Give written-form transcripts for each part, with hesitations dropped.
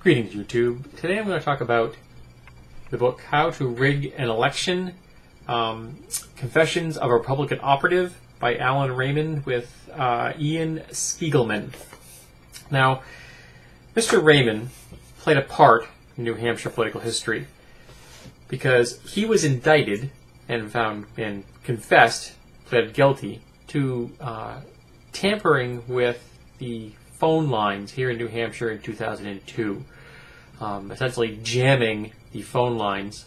Greetings, YouTube. Today I'm going to talk about the book How to Rig an Election, Confessions of a Republican Operative by Allen Raymond with Ian Spiegelman. Now, Mr. Raymond played a part in New Hampshire political history because he was indicted and pled guilty to tampering with the phone lines here in New Hampshire in 2002. Essentially jamming the phone lines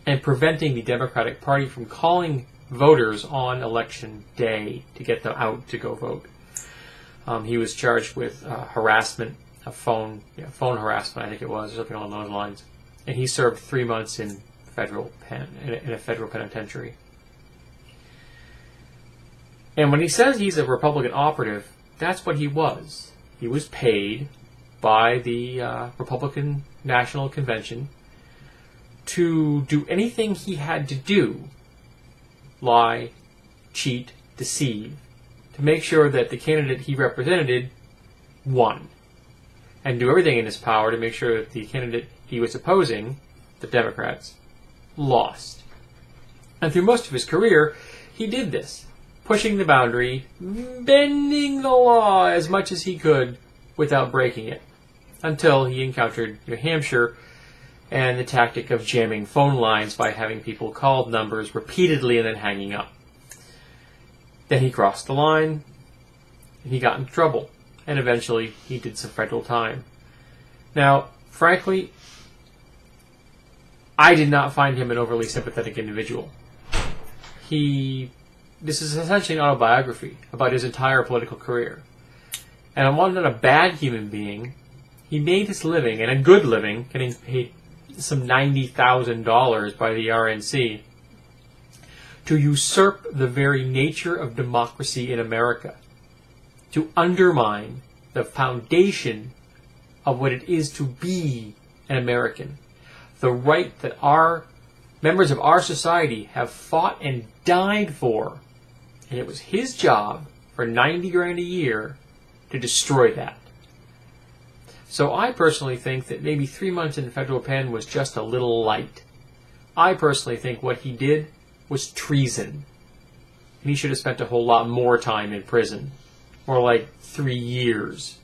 and preventing the Democratic Party from calling voters on election day to get them out to go vote. He was charged with harassment, phone harassment, I think it was, or something along those lines. And he served 3 months in a federal penitentiary. And when he says he's a Republican operative, that's what he was. He was paid by the Republican National Convention to do anything he had to do, lie, cheat, deceive, to make sure that the candidate he represented won, and do everything in his power to make sure that the candidate he was opposing, the Democrats, lost. And through most of his career, he did this, pushing the boundary, bending the law as much as he could without breaking it, until he encountered New Hampshire and the tactic of jamming phone lines by having people call numbers repeatedly and then hanging up. Then he crossed the line, and he got into trouble, and eventually he did some federal time. Now, frankly, I did not find him an overly sympathetic individual. This is essentially an autobiography about his entire political career. And while not a bad human being, he made his living, and a good living, getting paid some $90,000 by the RNC, to usurp the very nature of democracy in America, to undermine the foundation of what it is to be an American, the right that our members of our society have fought and died for. And it was his job for $90,000 a year to destroy that. So I personally think that maybe 3 months in federal pen was just a little light. I personally think what he did was treason. He should have spent a whole lot more time in prison. More like 3 years.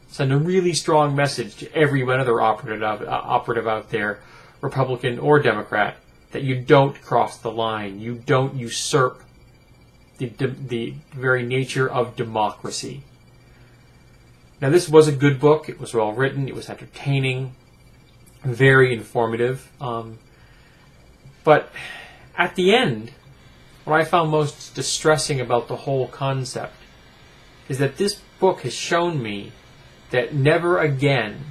Send a really strong message to every other operative out there, Republican or Democrat, that you don't cross the line. You don't usurp the very nature of democracy. Now, this was a good book. It was well written. It was entertaining, very informative. But at the end, what I found most distressing about the whole concept is that this book has shown me that never again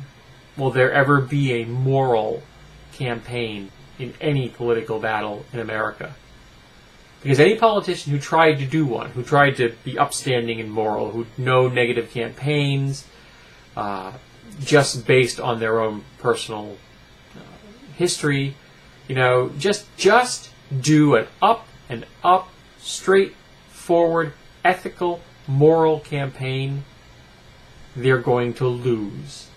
will there ever be a moral campaign in any political battle in America. Because any politician who tried to do one, who tried to be upstanding and moral, who no negative campaigns, just based on their own personal history, just do an up and up, straightforward, ethical, moral campaign, they're going to lose.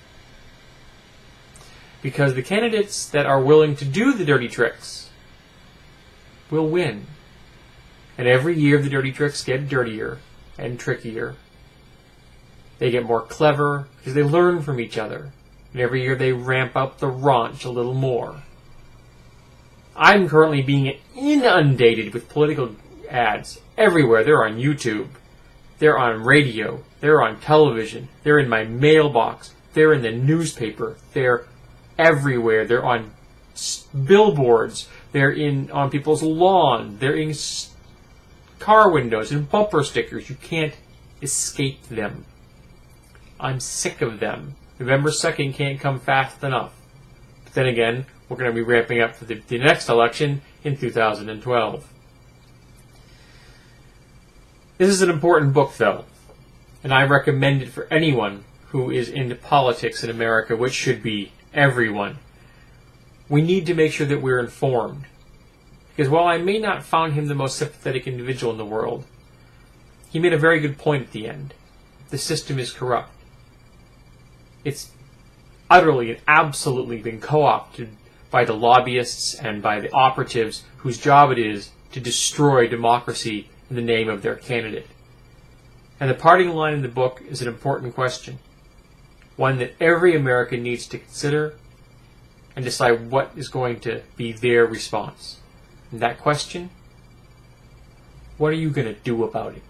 Because the candidates that are willing to do the dirty tricks will win. And every year the dirty tricks get dirtier and trickier. They get more clever because they learn from each other. And every year they ramp up the raunch a little more. I'm currently being inundated with political ads everywhere. They're on YouTube. They're on radio. They're on television. They're in my mailbox. They're in the newspaper. They're everywhere. They're on billboards. They're on people's lawn. They're in car windows and bumper stickers. You can't escape them. I'm sick of them. November 2nd can't come fast enough. But then again, we're going to be ramping up for the next election in 2012. This is an important book, though, and I recommend it for anyone who is into politics in America, which should be everyone. We need to make sure that we're informed. Because while I may not find him the most sympathetic individual in the world, he made a very good point at the end. The system is corrupt. It's utterly and absolutely been co-opted by the lobbyists and by the operatives whose job it is to destroy democracy in the name of their candidate. And the parting line in the book is an important question, one that every American needs to consider and decide what is going to be their response. And that question, what are you going to do about it?